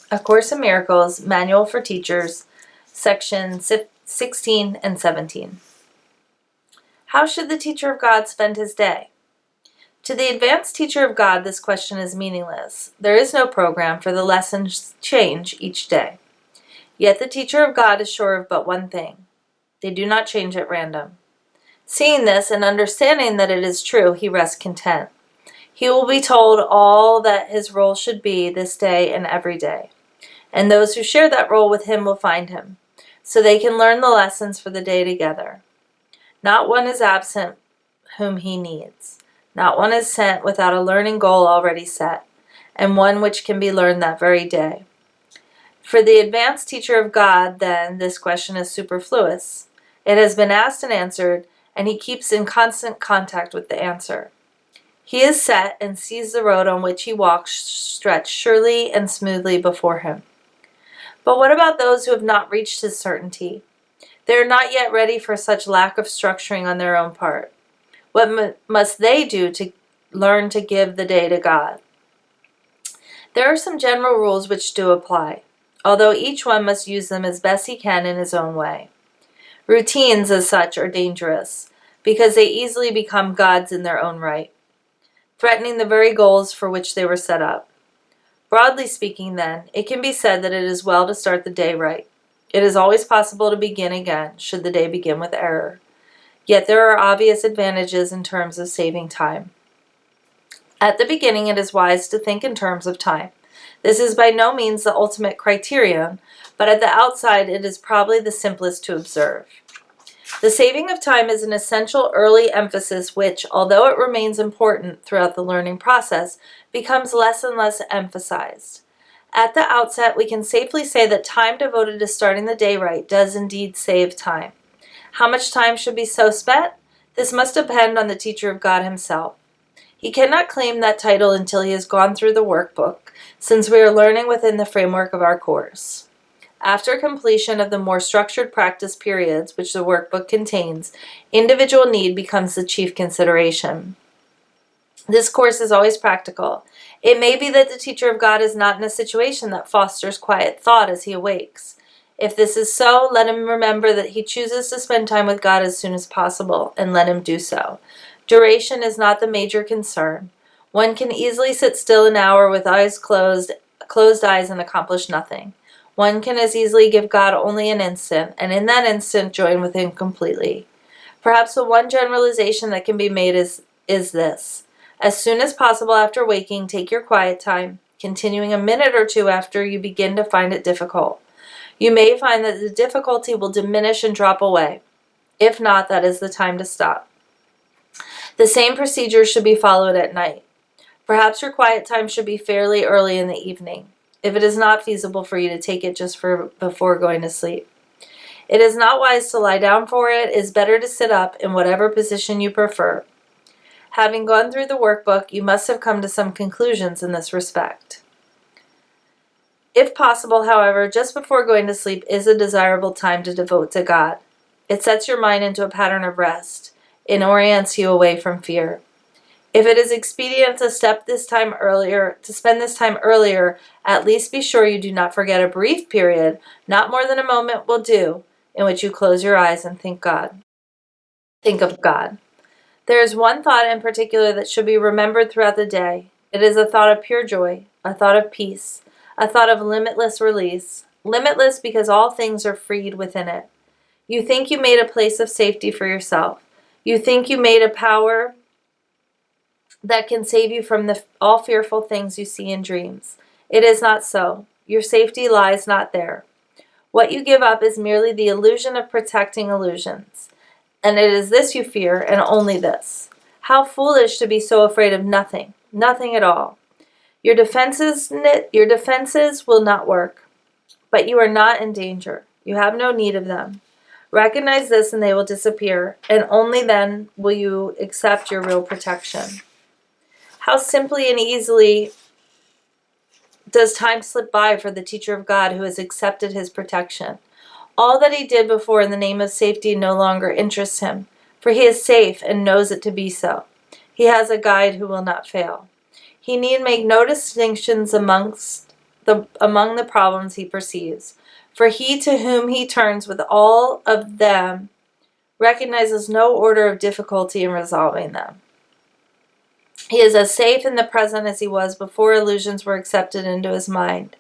A Course in Miracles, Manual for Teachers, sections 16 and 17. How should the teacher of God spend his day? To the advanced teacher of God, this question is meaningless. There is no program, for the lessons change each day. Yet the teacher of God is sure of but one thing: they do not change at random. Seeing this and understanding that it is true, he rests content. He will be told all that his role should be this day and every day, and those who share that role with him will find him, so they can learn the lessons for the day together. Not one is absent whom he needs. Not one is sent without a learning goal already set, and one which can be learned that very day. For the advanced teacher of God, then, this question is superfluous. It has been asked and answered, and he keeps in constant contact with the answer. He is set and sees the road on which he walks stretched surely and smoothly before him. But what about those who have not reached his certainty? They are not yet ready for such lack of structuring on their own part. What must they do to learn to give the day to God? There are some general rules which do apply, although each one must use them as best he can in his own way. Routines, as such, are dangerous, because they easily become gods in their own right, threatening the very goals for which they were set up. Broadly speaking, then, it can be said that it is well to start the day right. It is always possible to begin again, should the day begin with error. Yet there are obvious advantages in terms of saving time. At the beginning, it is wise to think in terms of time. This is by no means the ultimate criterion, but at the outside it is probably the simplest to observe. The saving of time is an essential early emphasis which, although it remains important throughout the learning process, becomes less and less emphasized. At the outset, we can safely say that time devoted to starting the day right does indeed save time. How much time should be so spent? This must depend on the teacher of God himself. He cannot claim that title until he has gone through the workbook, since we are learning within the framework of our course. After completion of the more structured practice periods which the workbook contains, individual need becomes the chief consideration. This course is always practical. It may be that the teacher of God is not in a situation that fosters quiet thought as he awakes. If this is so, let him remember that he chooses to spend time with God as soon as possible, and let him do so. Duration is not the major concern. One can easily sit still an hour with closed eyes and accomplish nothing. One can as easily give God only an instant, and in that instant join with him completely. Perhaps the one generalization that can be made is this: as soon as possible after waking, take your quiet time, continuing a minute or two after you begin to find it difficult. You may find that the difficulty will diminish and drop away. If not, that is the time to stop. The same procedure should be followed at night. Perhaps your quiet time should be fairly early in the evening, if it is not feasible for you to take it just before going to sleep. It is not wise to lie down for it. It is better to sit up in whatever position you prefer. Having gone through the workbook, you must have come to some conclusions in this respect. If possible, however, just before going to sleep is a desirable time to devote to God. It sets your mind into a pattern of rest. It orients you away from fear. If it is expedient to spend this time earlier, at least be sure you do not forget a brief period, not more than a moment will do, in which you close your eyes and think of God. There is one thought in particular that should be remembered throughout the day. It is a thought of pure joy, a thought of peace, a thought of limitless release. Limitless because all things are freed within it. You think you made a place of safety for yourself. You think you made a power that can save you from all fearful things you see in dreams. It is not so. Your safety lies not there. What you give up is merely the illusion of protecting illusions. And it is this you fear, and only this. How foolish to be so afraid of nothing at all. Your defenses will not work, but you are not in danger. You have no need of them. Recognize this and they will disappear, and only then will you accept your real protection. How simply and easily does time slip by for the teacher of God who has accepted his protection. All that he did before in the name of safety no longer interests him, for he is safe and knows it to be so. He has a guide who will not fail. He need make no distinctions amongst among the problems he perceives. For he to whom he turns with all of them recognizes no order of difficulty in resolving them. He is as safe in the present as he was before illusions were accepted into his mind,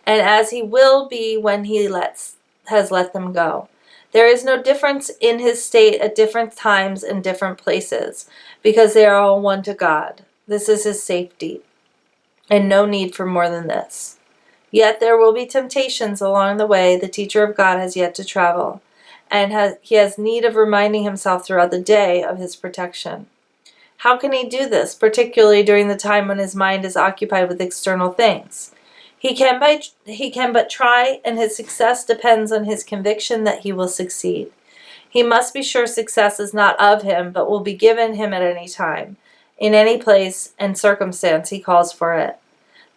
and as he will be when he has let them go. There is no difference in his state at different times and different places, because they are all one to God. This is his safety, and no need for more than this. Yet there will be temptations along the way the teacher of God has yet to travel, and he has need of reminding himself throughout the day of his protection. How can he do this, particularly during the time when his mind is occupied with external things? He can but try, and his success depends on his conviction that he will succeed. He must be sure success is not of him, but will be given him at any time, in any place and circumstance he calls for it.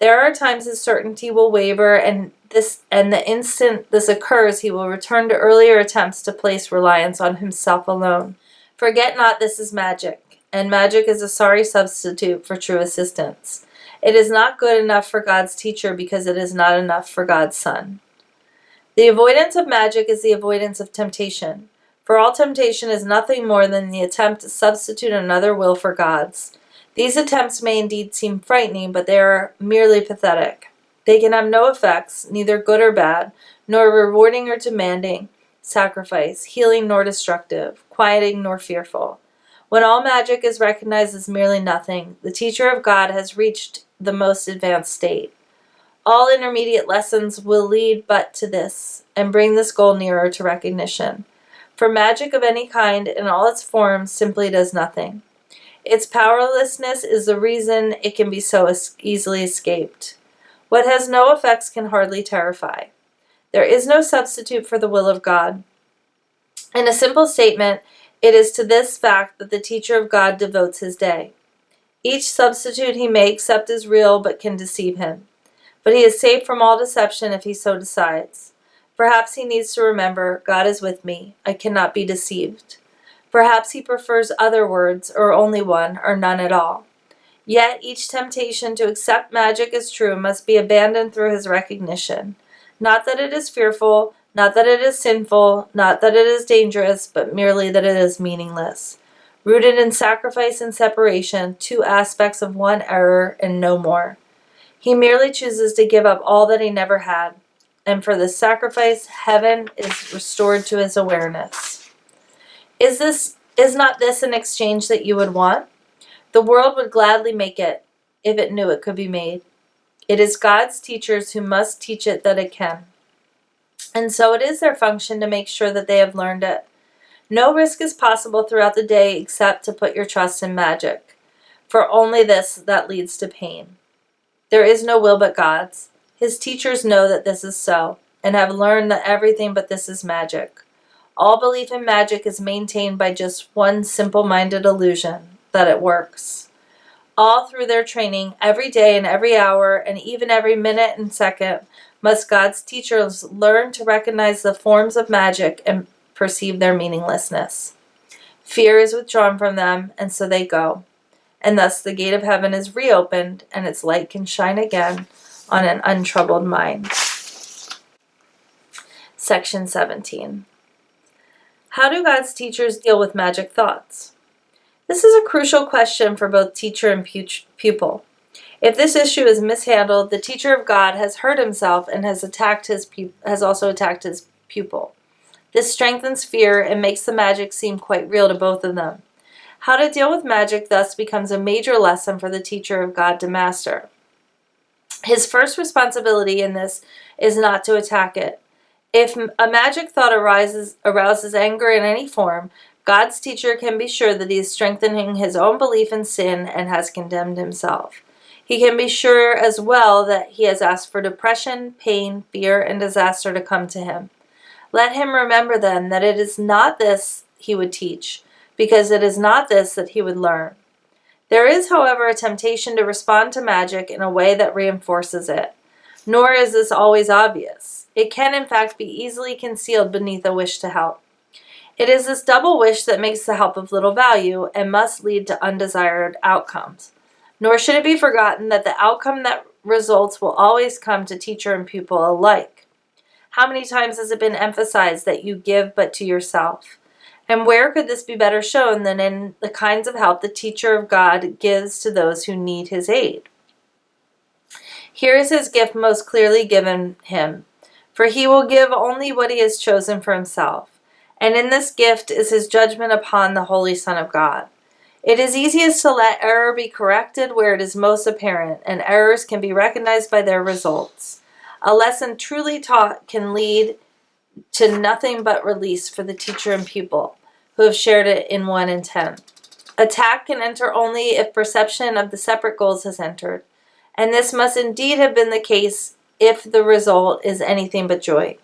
There are times his certainty will waver, and the instant this occurs, he will return to earlier attempts to place reliance on himself alone. Forget not this is magic, and magic is a sorry substitute for true assistance. It is not good enough for God's teacher because it is not enough for God's son. The avoidance of magic is the avoidance of temptation, for all temptation is nothing more than the attempt to substitute another will for God's. These attempts may indeed seem frightening, but they are merely pathetic. They can have no effects, neither good or bad, nor rewarding or demanding sacrifice, healing nor destructive, quieting nor fearful. When all magic is recognized as merely nothing, the teacher of God has reached the most advanced state. All intermediate lessons will lead but to this, and bring this goal nearer to recognition. For magic of any kind, in all its forms, simply does nothing. Its powerlessness is the reason it can be so easily escaped. What has no effects can hardly terrify. There is no substitute for the will of God. In a simple statement, it is to this fact that the teacher of God devotes his day. Each substitute he may accept is real but can deceive him. But he is safe from all deception if he so decides. Perhaps he needs to remember, God is with me, I cannot be deceived. Perhaps he prefers other words, or only one, or none at all. Yet each temptation to accept magic as true must be abandoned through his recognition. Not that it is fearful, not that it is sinful, not that it is dangerous, but merely that it is meaningless. Rooted in sacrifice and separation, two aspects of one error and no more. He merely chooses to give up all that he never had, and for this sacrifice, heaven is restored to his awareness. Is not this an exchange that you would want? The world would gladly make it, if it knew it could be made. It is God's teachers who must teach it that it can. And so it is their function to make sure that they have learned it. No risk is possible throughout the day except to put your trust in magic, for only this that leads to pain. There is no will but God's. His teachers know that this is so, and have learned that everything but this is magic. All belief in magic is maintained by just one simple-minded illusion, that it works. All through their training, every day and every hour, and even every minute and second, must God's teachers learn to recognize the forms of magic and perceive their meaninglessness. Fear is withdrawn from them, and so they go. And thus the gate of heaven is reopened, and its light can shine again on an untroubled mind. Section 17. How do God's teachers deal with magic thoughts? This is a crucial question for both teacher and pupil. If this issue is mishandled, the teacher of God has hurt himself and has also attacked his pupil. This strengthens fear and makes the magic seem quite real to both of them. How to deal with magic thus becomes a major lesson for the teacher of God to master. His first responsibility in this is not to attack it. If a magic thought arouses anger in any form, God's teacher can be sure that he is strengthening his own belief in sin and has condemned himself. He can be sure as well that he has asked for depression, pain, fear, and disaster to come to him. Let him remember then that it is not this he would teach, because it is not this that he would learn. There is, however, a temptation to respond to magic in a way that reinforces it. Nor is this always obvious. It can, in fact, be easily concealed beneath a wish to help. It is this double wish that makes the help of little value and must lead to undesired outcomes. Nor should it be forgotten that the outcome that results will always come to teacher and pupil alike. How many times has it been emphasized that you give but to yourself? And where could this be better shown than in the kinds of help the teacher of God gives to those who need his aid? Here is his gift most clearly given him, for he will give only what he has chosen for himself. And in this gift is his judgment upon the Holy Son of God. It is easiest to let error be corrected where it is most apparent, and errors can be recognized by their results. A lesson truly taught can lead to nothing but release for the teacher and pupil who have shared it in one intent. Attack can enter only if perception of the separate goals has entered, and this must indeed have been the case if the result is anything but joy.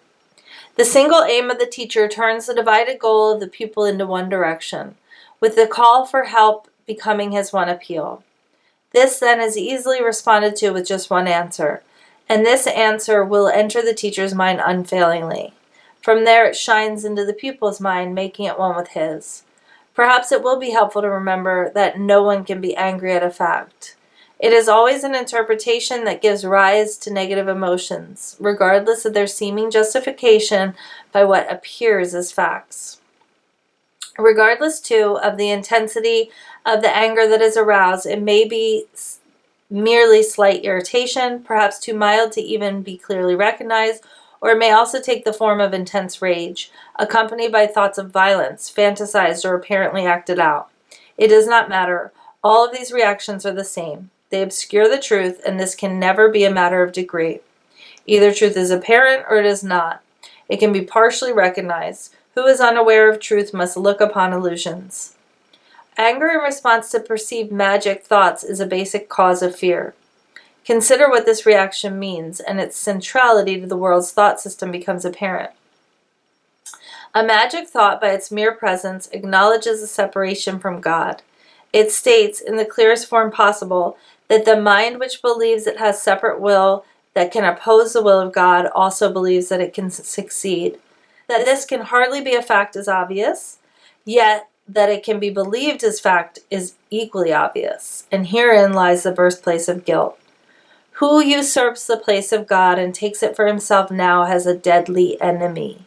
The single aim of the teacher turns the divided goal of the pupil into one direction, with the call for help becoming his one appeal. This then is easily responded to with just one answer, and this answer will enter the teacher's mind unfailingly. From there it shines into the pupil's mind, making it one with his. Perhaps it will be helpful to remember that no one can be angry at a fact. It is always an interpretation that gives rise to negative emotions, regardless of their seeming justification by what appears as facts. Regardless, too, of the intensity of the anger that is aroused, it may be merely slight irritation, perhaps too mild to even be clearly recognized, or it may also take the form of intense rage, accompanied by thoughts of violence, fantasized or apparently acted out. It does not matter. All of these reactions are the same. They obscure the truth, and this can never be a matter of degree. Either truth is apparent or it is not. It can be partially recognized. Who is unaware of truth must look upon illusions. Anger in response to perceived magic thoughts is a basic cause of fear. Consider what this reaction means, and its centrality to the world's thought system becomes apparent. A magic thought, by its mere presence, acknowledges a separation from God. It states, in the clearest form possible, that the mind which believes it has separate will that can oppose the will of God also believes that it can succeed. That this can hardly be a fact is obvious, yet that it can be believed as fact is equally obvious, and herein lies the birthplace of guilt. Who usurps the place of God and takes it for himself now has a deadly enemy,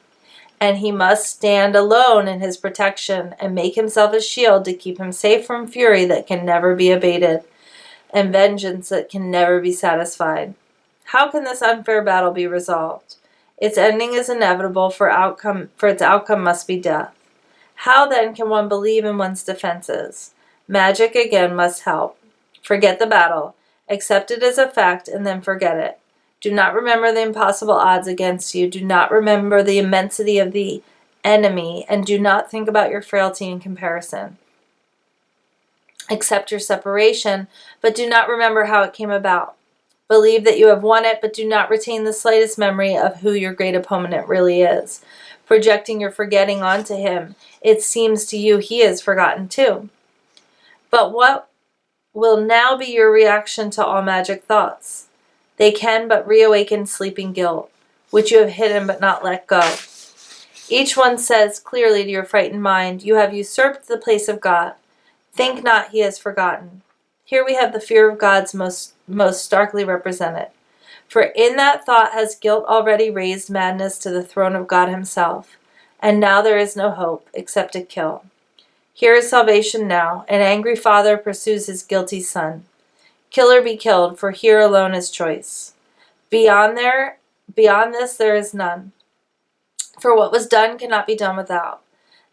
and he must stand alone in his protection and make himself a shield to keep him safe from fury that can never be abated, and vengeance that can never be satisfied. How can this unfair battle be resolved? Its ending is inevitable, for its outcome must be death. How then can one believe in one's defenses? Magic again must help. Forget the battle. Accept it as a fact and then forget it. Do not remember the impossible odds against you. Do not remember the immensity of the enemy, and do not think about your frailty in comparison. Accept your separation, but do not remember how it came about. Believe that you have won it, but do not retain the slightest memory of who your great opponent really is. Projecting your forgetting onto him, it seems to you he is forgotten too. But what will now be your reaction to all magic thoughts? They can but reawaken sleeping guilt, which you have hidden but not let go. Each one says clearly to your frightened mind, you have usurped the place of God. Think not he has forgotten. Here we have the fear of God's most starkly represented. For in that thought has guilt already raised madness to the throne of God himself, and now there is no hope except to kill. Here is salvation now. An angry father pursues his guilty son. Kill or be killed, for here alone is choice. Beyond this there is none. For what was done cannot be done without.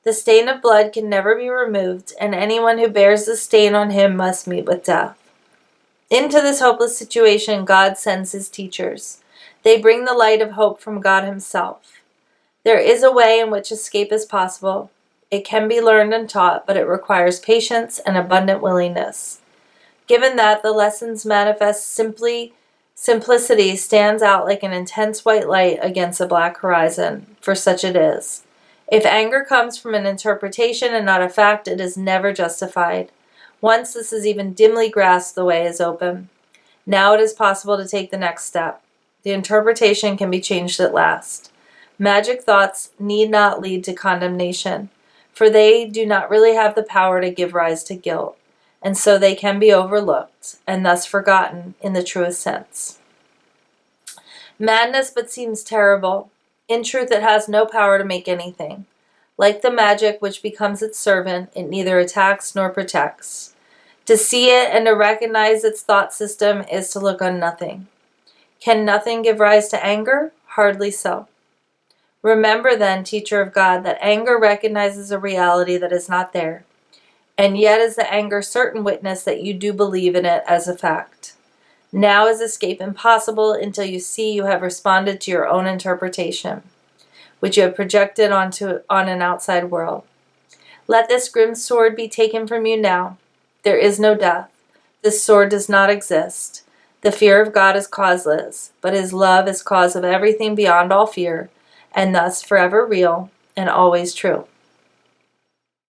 The stain of blood can never be removed, and anyone who bears the stain on him must meet with death. Into this hopeless situation, God sends his teachers. They bring the light of hope from God himself. There is a way in which escape is possible. It can be learned and taught, but it requires patience and abundant willingness. Given that the lessons manifest simplicity stands out like an intense white light against a black horizon, for such it is. If anger comes from an interpretation and not a fact, it is never justified. Once this is even dimly grasped, the way is open. Now it is possible to take the next step. The interpretation can be changed at last. Magic thoughts need not lead to condemnation, for they do not really have the power to give rise to guilt. and so they can be overlooked, and thus forgotten in the truest sense. Madness but seems terrible. In truth, it has no power to make anything. Like the magic which becomes its servant, it neither attacks nor protects. To see it and to recognize its thought system is to look on nothing. Can nothing give rise to anger? Hardly so. Remember then, teacher of God, that anger recognizes a reality that is not there, and yet is the anger certain witness that you do believe in it as a fact. Now is escape impossible until you see you have responded to your own interpretation, which you have projected on an outside world. Let this grim sword be taken from you now. There is no death. This sword does not exist. The fear of God is causeless, but his love is cause of everything beyond all fear, and thus forever real and always true.